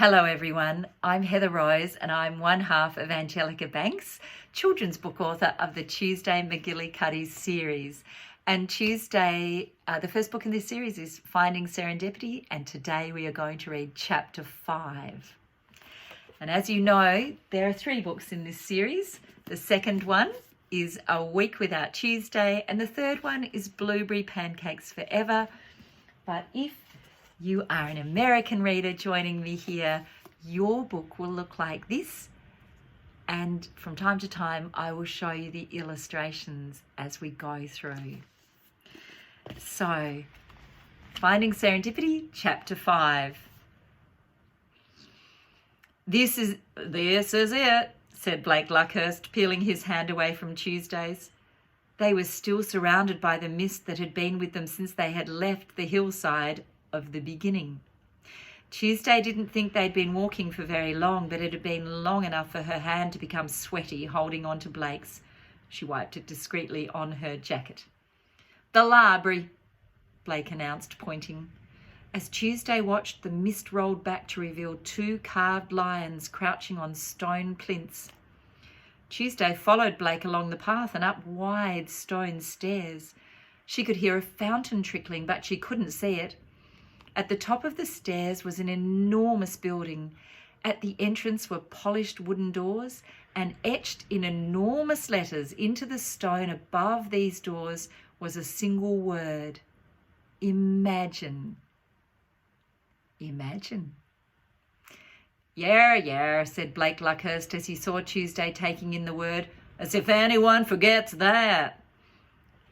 Hello everyone, I'm Heather Rose and I'm one half of Angelica Banks, children's book author of the Tuesday McGillycuddy series. And Tuesday, the first book in this series is Finding Serendipity, and today we are going to read chapter 5. And as you know, there are 3 books in this series. The second one is A Week Without Tuesday, and the third one is Blueberry Pancakes Forever. But if you are an American reader joining me here, your book will look like this, and from time to time I will show you the illustrations as we go through. So, Finding Serendipity, Chapter 5. This is it, said Blake Luckhurst, peeling his hand away from Tuesday's. They were still surrounded by the mist that had been with them since they had left the hillside of the beginning. Tuesday didn't think they'd been walking for very long, but it had been long enough for her hand to become sweaty holding on to Blake's. She wiped it discreetly on her jacket. "The library," Blake announced, pointing. As Tuesday watched, the mist rolled back to reveal 2 carved lions crouching on stone plinths. Tuesday followed Blake along the path and up wide stone stairs. She could hear a fountain trickling, but she couldn't see it. At the top of the stairs was an enormous building. At the entrance were polished wooden doors, and etched in enormous letters into the stone above these doors was a single word: Imagine. Imagine. Yeah, said Blake Luckhurst as he saw Tuesday taking in the word. As if anyone forgets that.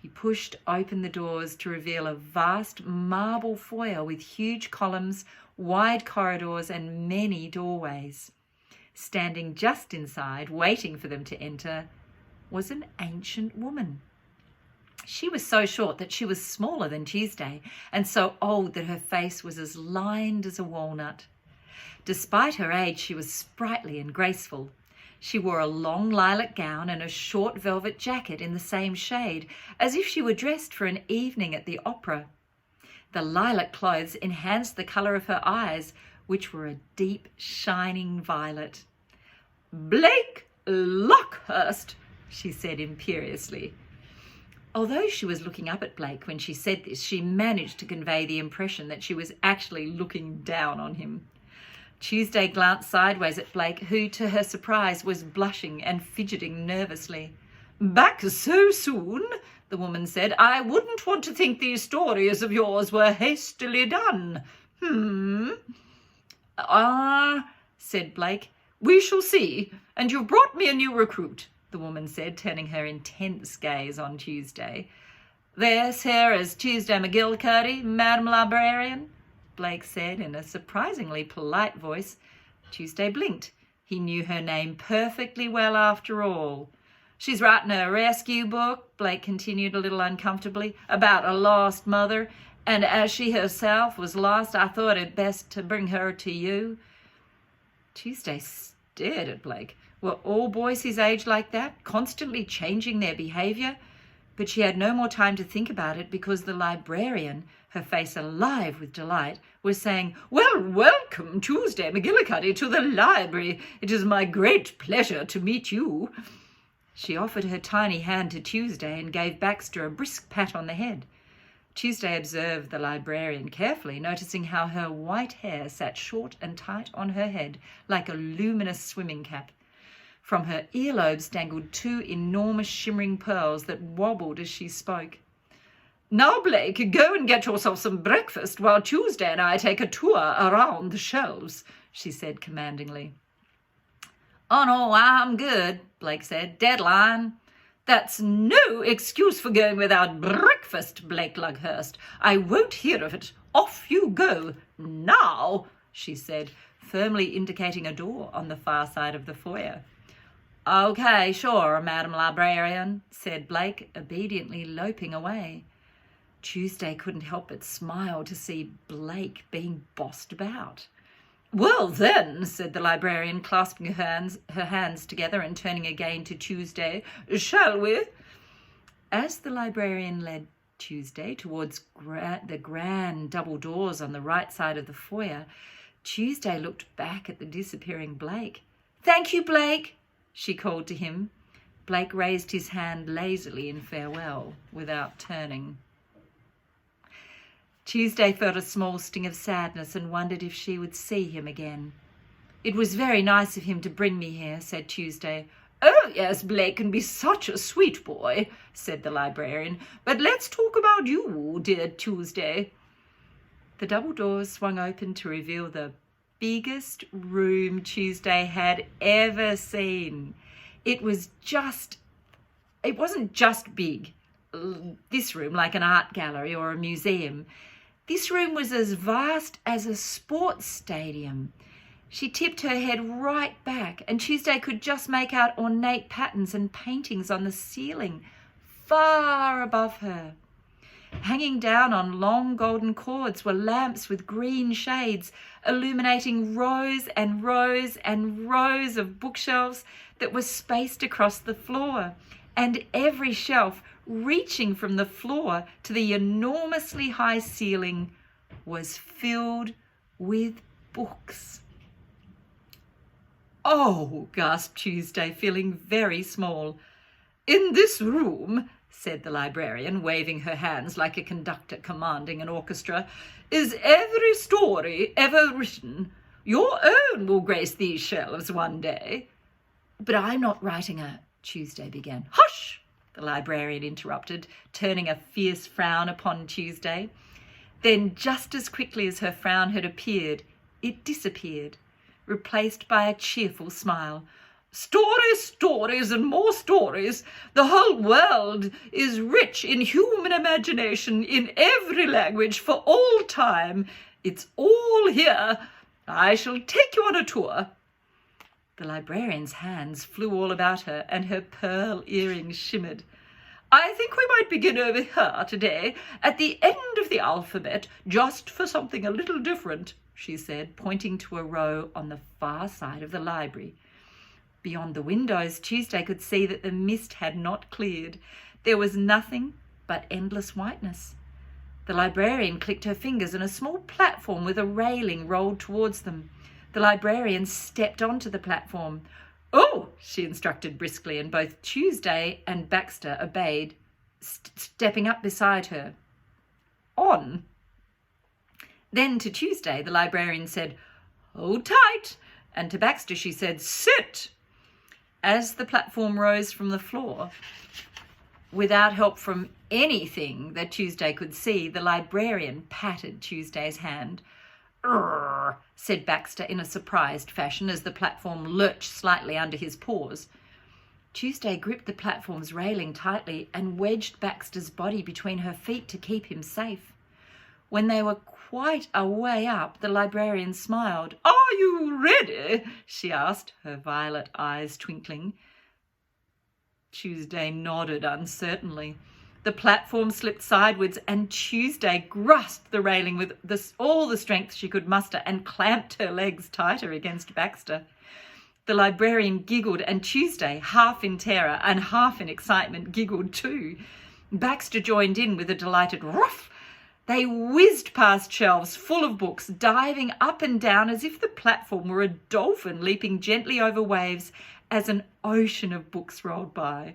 He pushed open the doors to reveal a vast marble foyer with huge columns, wide corridors, and many doorways. Standing just inside, waiting for them to enter, was an ancient woman. She was so short that she was smaller than Tuesday, and so old that her face was as lined as a walnut. Despite her age, she was sprightly and graceful. She wore a long lilac gown and a short velvet jacket in the same shade, as if she were dressed for an evening at the opera. The lilac clothes enhanced the colour of her eyes, which were a deep, shining violet. "Blake Luckhurst," she said imperiously. Although she was looking up at Blake when she said this, she managed to convey the impression that she was actually looking down on him. Tuesday glanced sideways at Blake, who, to her surprise, was blushing and fidgeting nervously. "Back so soon?" the woman said. "I wouldn't want to think these stories of yours were hastily done." Said Blake. "We shall see. And you've brought me a new recruit," the woman said, turning her intense gaze on Tuesday. "This here is Tuesday McGillycuddy, Madam Librarian," Blake said in a surprisingly polite voice. Tuesday blinked. He knew her name perfectly well after all. "She's writing a rescue book," Blake continued a little uncomfortably, "about a lost mother, and as she herself was lost, I thought it best to bring her to you." Tuesday stared at Blake. Were all boys his age like that, constantly changing their behaviour? But she had no more time to think about it because the librarian, her face alive with delight, was saying, "Well, welcome, Tuesday McGillycuddy, to the library. It is my great pleasure to meet you." She offered her tiny hand to Tuesday and gave Baxter a brisk pat on the head. Tuesday observed the librarian carefully, noticing how her white hair sat short and tight on her head like a luminous swimming cap. From her earlobes dangled 2 enormous shimmering pearls that wobbled as she spoke. "Now, Blake, go and get yourself some breakfast while Tuesday and I take a tour around the shelves," she said commandingly. "Oh, no, I'm good," Blake said. "Deadline." "That's no excuse for going without breakfast, Blake Luckhurst. I won't hear of it. Off you go. Now," she said, firmly indicating a door on the far side of the foyer. "Okay, sure, Madam Librarian," said Blake, obediently loping away. Tuesday couldn't help but smile to see Blake being bossed about. "Well then," said the librarian, clasping her hands together and turning again to Tuesday, "shall we?" As the librarian led Tuesday towards the grand double doors on the right side of the foyer, Tuesday looked back at the disappearing Blake. "Thank you, Blake," she called to him. Blake raised his hand lazily in farewell without turning. Tuesday felt a small sting of sadness and wondered if she would see him again. "It was very nice of him to bring me here," said Tuesday. "Oh, yes, Blake can be such a sweet boy," said the librarian. "But let's talk about you, dear Tuesday." The double doors swung open to reveal the biggest room Tuesday had ever seen. It wasn't just big, this room, like an art gallery or a museum. This room was as vast as a sports stadium. She tipped her head right back, and Tuesday could just make out ornate patterns and paintings on the ceiling, far above her. Hanging down on long golden cords were lamps with green shades, illuminating rows and rows and rows of bookshelves that were spaced across the floor, and every shelf, reaching from the floor to the enormously high ceiling, was filled with books. "Oh," gasped Tuesday, feeling very small. "In this room," said the librarian, waving her hands like a conductor commanding an orchestra, "is every story ever written. Your own will grace these shelves one day." "But I'm not writing a—" Tuesday began. "Hush!" the librarian interrupted, turning a fierce frown upon Tuesday. Then, just as quickly as her frown had appeared, it disappeared, replaced by a cheerful smile. "Stories, stories, and more stories. The whole world is rich in human imagination in every language for all time. It's all here. I shall take you on a tour." The librarian's hands flew all about her, and her pearl earrings shimmered. "I think we might begin over here today, at the end of the alphabet, just for something a little different," she said, pointing to a row on the far side of the library. Beyond the windows, Tuesday could see that the mist had not cleared. There was nothing but endless whiteness. The librarian clicked her fingers, and a small platform with a railing rolled towards them. The librarian stepped onto the platform. "Oh," she instructed briskly, and both Tuesday and Baxter obeyed, stepping up beside her. "On." Then to Tuesday, the librarian said, "Hold tight," and to Baxter she said, "Sit." As the platform rose from the floor, without help from anything that Tuesday could see, the librarian patted Tuesday's hand. "Urgh," said Baxter in a surprised fashion as the platform lurched slightly under his paws. Tuesday gripped the platform's railing tightly and wedged Baxter's body between her feet to keep him safe. When they were quite a way up, the librarian smiled. "Are you ready?" she asked, her violet eyes twinkling. Tuesday nodded uncertainly. The platform slipped sidewards, and Tuesday grasped the railing with all the strength she could muster and clamped her legs tighter against Baxter. The librarian giggled, and Tuesday, half in terror and half in excitement, giggled too. Baxter joined in with a delighted ruff. They whizzed past shelves full of books, diving up and down as if the platform were a dolphin leaping gently over waves as an ocean of books rolled by.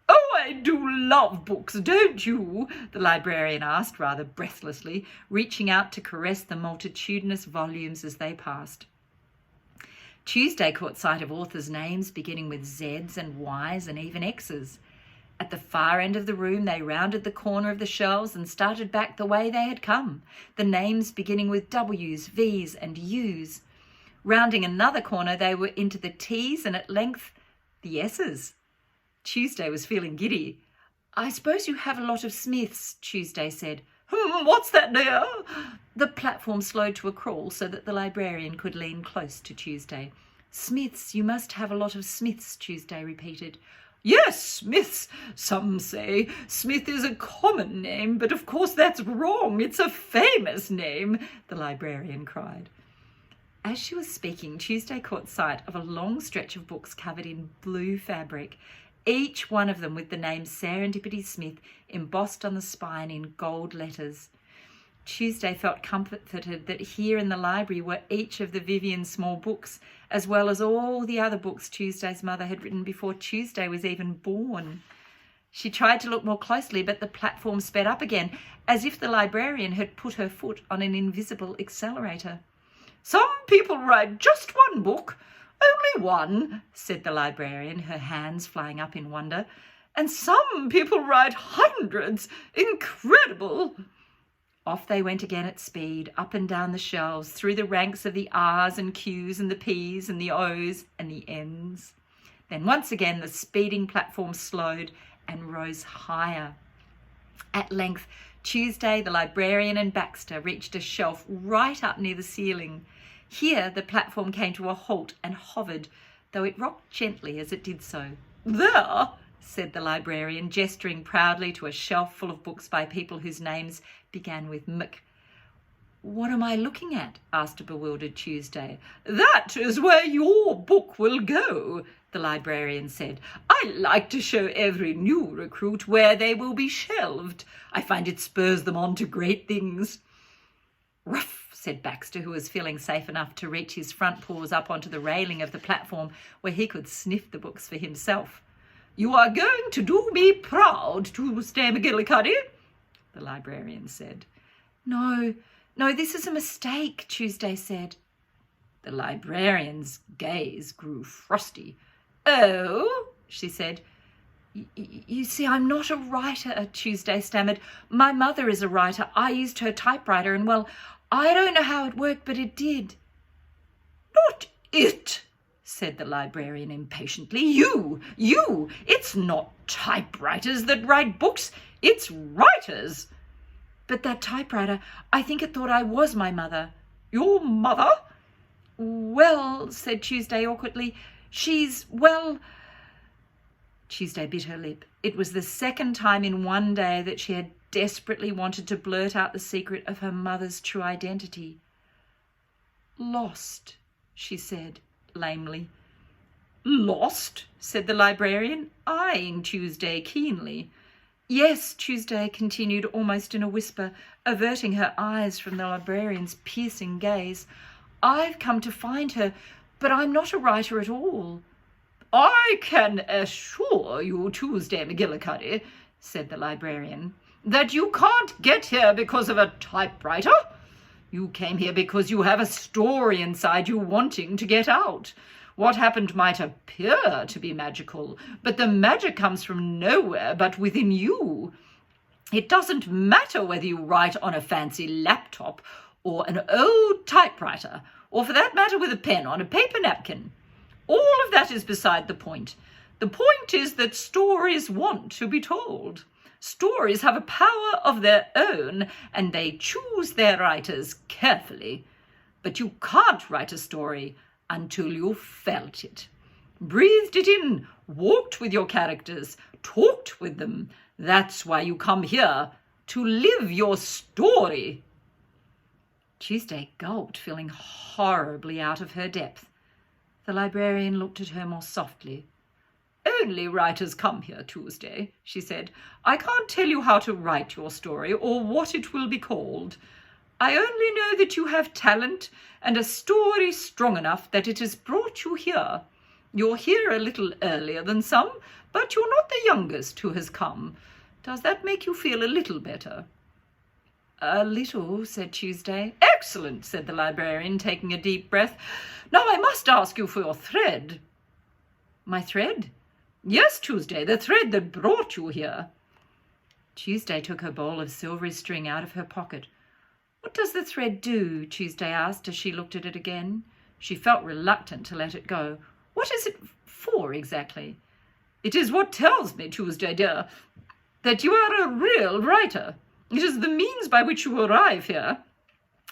"Oh, I do love books, don't you?" the librarian asked rather breathlessly, reaching out to caress the multitudinous volumes as they passed. Tuesday caught sight of authors' names beginning with Z's and Y's and even X's. At the far end of the room, they rounded the corner of the shelves and started back the way they had come, the names beginning with W's, V's, and U's. Rounding another corner, they were into the T's and at length the S's. Tuesday was feeling giddy. "I suppose you have a lot of Smiths," Tuesday said. What's that, dear?" The platform slowed to a crawl so that the librarian could lean close to Tuesday. "Smiths, you must have a lot of Smiths," Tuesday repeated. "Yes, Smiths, some say. Smith is a common name, but of course that's wrong. It's a famous name," the librarian cried. As she was speaking, Tuesday caught sight of a long stretch of books covered in blue fabric, each one of them with the name Serendipity Smith embossed on the spine in gold letters. Tuesday felt comforted that here in the library were each of the Vivian small books, as well as all the other books Tuesday's mother had written before Tuesday was even born. She tried to look more closely, but the platform sped up again, as if the librarian had put her foot on an invisible accelerator. "Some people write just one book, only one," said the librarian, her hands flying up in wonder. "And some people write hundreds. Incredible." Off they went again at speed, up and down the shelves, through the ranks of the R's and Q's and the P's and the O's and the N's. Then once again the speeding platform slowed and rose higher. At length, Tuesday, the librarian, and Baxter reached a shelf right up near the ceiling. Here the platform came to a halt and hovered, though it rocked gently as it did so. "There," said the librarian, gesturing proudly to a shelf full of books by people whose names began with M. "What am I looking at?" asked a bewildered Tuesday. "That is where your book will go," the librarian said. "I like to show every new recruit where they will be shelved. I find it spurs them on to great things." "Ruff," said Baxter, who was feeling safe enough to reach his front paws up onto the railing of the platform where he could sniff the books for himself. "You are going to do me proud, Tuesday McGillycuddy," the librarian said. No, this is a mistake," Tuesday said. The librarian's gaze grew frosty. "Oh," she said. You see, I'm not a writer," Tuesday stammered. "My mother is a writer. I used her typewriter and, well, I don't know how it worked, but it did." "Not it," said the librarian impatiently. You! It's not typewriters that write books, it's writers." "But that typewriter, I think it thought I was my mother." "Your mother?" "Well," said Tuesday awkwardly, well... Tuesday bit her lip. It was the second time in one day that she had desperately wanted to blurt out the secret of her mother's true identity. "Lost," she said lamely. "Lost?" said the librarian, eyeing Tuesday keenly. "Yes," Tuesday continued almost in a whisper, averting her eyes from the librarian's piercing gaze. "I've come to find her, but I'm not a writer at all." "I can assure you, Tuesday McGillycuddy," said the librarian, "that you can't get here because of a typewriter. You came here because you have a story inside you wanting to get out. What happened might appear to be magical, but the magic comes from nowhere but within you. It doesn't matter whether you write on a fancy laptop or an old typewriter, or for that matter with a pen on a paper napkin. All of that is beside the point. The point is that stories want to be told. Stories have a power of their own, and they choose their writers carefully. But you can't write a story until you've felt it. Breathed it in, walked with your characters, talked with them. That's why you come here, to live your story." Tuesday gulped, feeling horribly out of her depth. The librarian looked at her more softly. "Only writers come here, Tuesday," she said. "I can't tell you how to write your story or what it will be called. I only know that you have talent and a story strong enough that it has brought you here. You're here a little earlier than some, but you're not the youngest who has come. Does that make you feel a little better?" "A little," said Tuesday. "Excellent," said the librarian, taking a deep breath. "Now I must ask you for your thread." "My thread?" "Yes, Tuesday, the thread that brought you here." Tuesday took her ball of silvery string out of her pocket. "What does the thread do?" Tuesday asked as she looked at it again. She felt reluctant to let it go. "What is it for exactly?" "It is what tells me, Tuesday dear, that you are a real writer. It is the means by which you arrive here,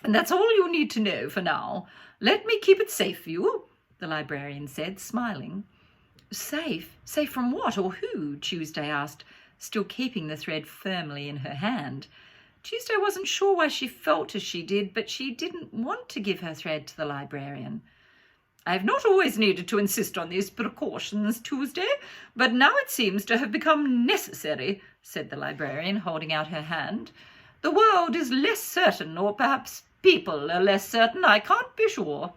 and that's all you need to know for now. Let me keep it safe for you," the librarian said, smiling. "Safe? Safe from what or who?" Tuesday asked, still keeping the thread firmly in her hand. Tuesday wasn't sure why she felt as she did, but she didn't want to give her thread to the librarian. "I have not always needed to insist on these precautions, Tuesday, but now it seems to have become necessary," said the librarian, holding out her hand. The world is less certain, or perhaps people are less certain. I can't be sure."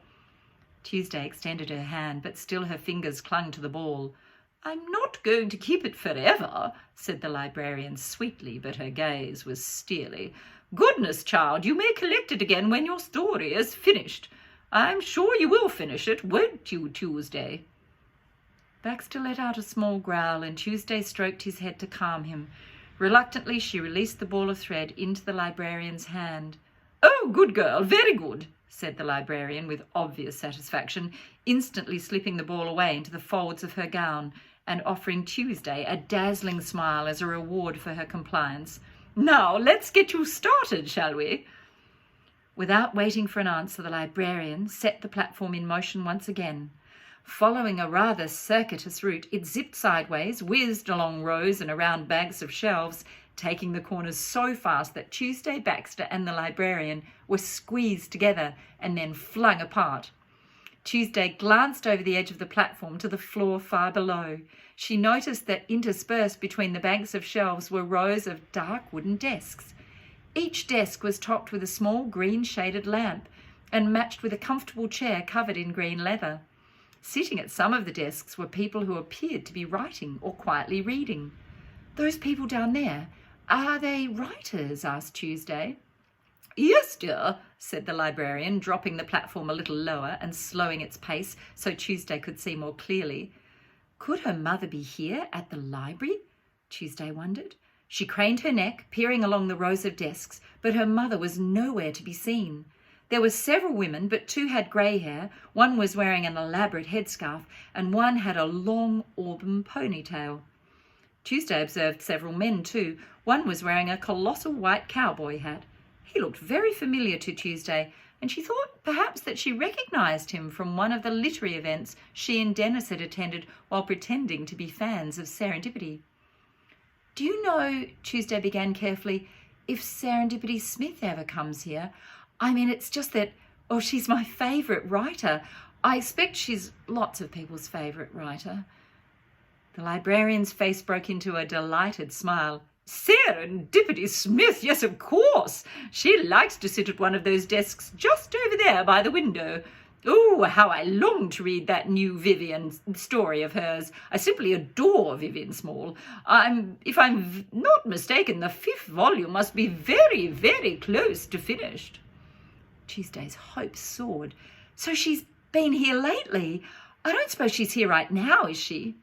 Tuesday extended her hand, but still her fingers clung to the ball. "I'm not going to keep it forever," said the librarian sweetly, but her gaze was steely. "Goodness, child, you may collect it again when your story is finished. I'm sure you will finish it, won't you, Tuesday?" Baxter let out a small growl, and Tuesday stroked his head to calm him. Reluctantly, she released the ball of thread into the librarian's hand. "Oh, good girl, very good," said the librarian with obvious satisfaction, instantly slipping the ball away into the folds of her gown and offering Tuesday a dazzling smile as a reward for her compliance. "Now, let's get you started, shall we?" Without waiting for an answer, the librarian set the platform in motion once again. Following a rather circuitous route, it zipped sideways, whizzed along rows and around banks of shelves, taking the corners so fast that Tuesday, Baxter and the librarian were squeezed together and then flung apart. Tuesday glanced over the edge of the platform to the floor far below. She noticed that interspersed between the banks of shelves were rows of dark wooden desks. Each desk was topped with a small green shaded lamp and matched with a comfortable chair covered in green leather. Sitting at some of the desks were people who appeared to be writing or quietly reading. "Those people down there, are they writers?" asked Tuesday. "Yes, dear," said the librarian, dropping the platform a little lower and slowing its pace so Tuesday could see more clearly. Could her mother be here at the library? Tuesday wondered. She craned her neck, peering along the rows of desks, but her mother was nowhere to be seen. There were several women, but two had grey hair, one was wearing an elaborate headscarf, and one had a long auburn ponytail. Tuesday observed several men too. One was wearing a colossal white cowboy hat. He looked very familiar to Tuesday, and she thought perhaps that she recognised him from one of the literary events she and Dennis had attended while pretending to be fans of Serendipity. "Do you know," Tuesday began carefully, "if Serendipity Smith ever comes here? I mean, it's just that, she's my favourite writer. I expect she's lots of people's favourite writer." The librarian's face broke into a delighted smile. "Serendipity Smith, yes, of course. She likes to sit at one of those desks just over there by the window. Oh, how I long to read that new Vivian story of hers. I simply adore Vivian Small. If I'm not mistaken, the 5th volume must be very, very close to finished." Tuesday's hopes soared. "So she's been here lately? I don't suppose she's here right now, is she?"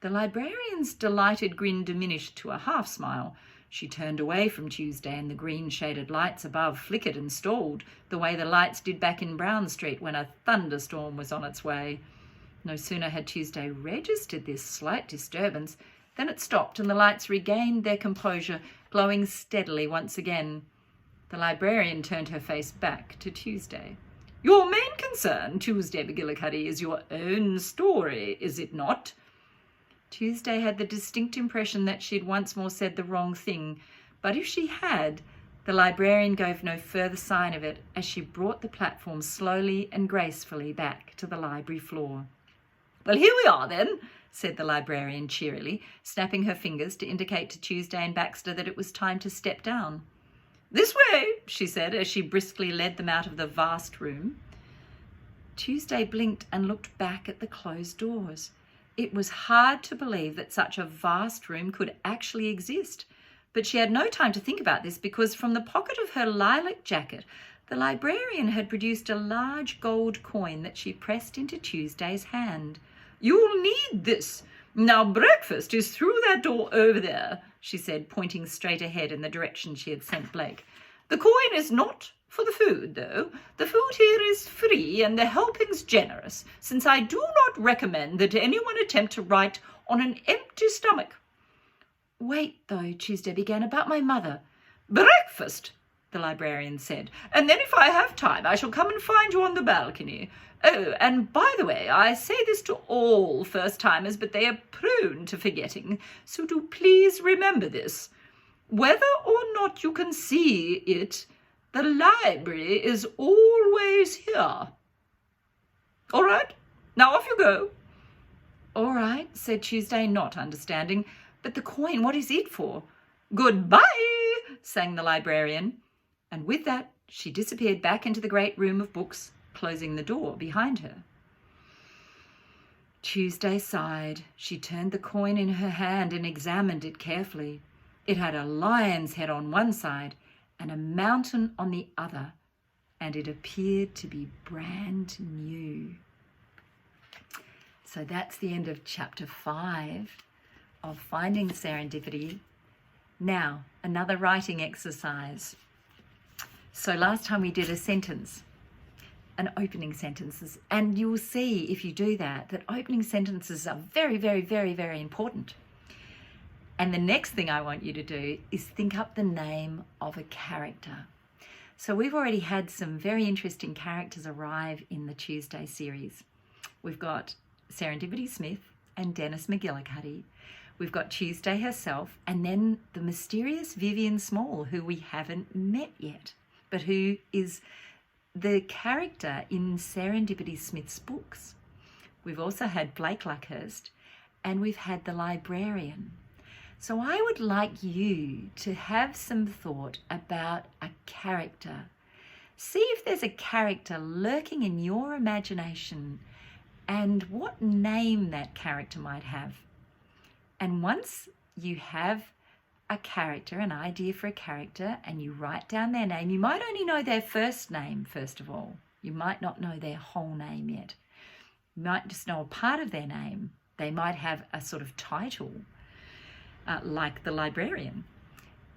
The librarian's delighted grin diminished to a half-smile. She turned away from Tuesday, and the green-shaded lights above flickered and stalled, the way the lights did back in Brown Street when a thunderstorm was on its way. No sooner had Tuesday registered this slight disturbance than it stopped, and the lights regained their composure, glowing steadily once again. The librarian turned her face back to Tuesday. "Your main concern, Tuesday McGillycuddy, is your own story, is it not?" Tuesday had the distinct impression that she'd once more said the wrong thing, but if she had, the librarian gave no further sign of it as she brought the platform slowly and gracefully back to the library floor. "Well, here we are then," said the librarian cheerily, snapping her fingers to indicate to Tuesday and Baxter that it was time to step down. "This way," she said as she briskly led them out of the vast room. Tuesday blinked and looked back at the closed doors. It was hard to believe that such a vast room could actually exist, but she had no time to think about this because from the pocket of her lilac jacket, the librarian had produced a large gold coin that she pressed into Tuesday's hand. "You'll need this. Now, breakfast is through that door over there," she said, pointing straight ahead in the direction she had sent Blake. "The coin is not for the food, though. The food here is free and the helpings generous, since I do not recommend that anyone attempt to write on an empty stomach." "Wait, though," Tuesday began, "about my mother." "Breakfast," the librarian said, "and then if I have time I shall come and find you on the balcony. Oh, and by the way, I say this to all first-timers, but they are prone to forgetting, so do please remember this. Whether or not you can see it, the library is always here. All right, now off you go." "All right," said Tuesday, not understanding. "But the coin, what is it for?" "Goodbye," sang the librarian, and with that she disappeared back into the great room of books, closing the door behind her. Tuesday sighed. She turned the coin in her hand and examined it carefully. It had a lion's head on one side and a mountain on the other, and it appeared to be brand new. So that's the end of chapter 5 of Finding Serendipity. Now, another writing exercise. So last time we did a sentence, an opening sentences, and you'll see if you do that opening sentences are very, very, very, very important. And the next thing I want you to do is think up the name of a character. So we've already had some very interesting characters arrive in the Tuesday series. We've got Serendipity Smith and Dennis McGillycuddy. We've got Tuesday herself, and then the mysterious Vivian Small, who we haven't met yet, but who is the character in Serendipity Smith's books. We've also had Blake Luckhurst, and we've had the librarian. So I would like you to have some thought about a character. See if there's a character lurking in your imagination and what name that character might have. And once you have a character, an idea for a character, and you write down their name, you might only know their first name, first of all. You might not know their whole name yet. You might just know a part of their name. They might have a sort of title, like the librarian.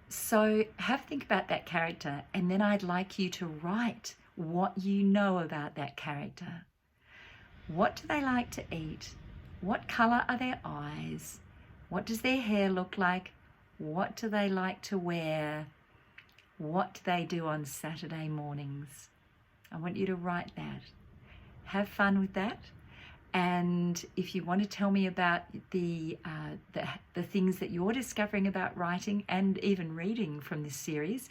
So have a think about that character, and then I'd like you to write what you know about that character. What do they like to eat? What colour are their eyes? What does their hair look like? What do they like to wear? What do they do on Saturday mornings? I want you to write that. Have fun with that. And if you want to tell me about the things that you're discovering about writing and even reading from this series,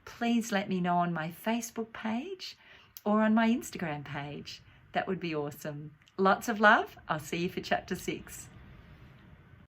please let me know on my Facebook page or on my Instagram page. That would be awesome. Lots of love. I'll see you for chapter 6.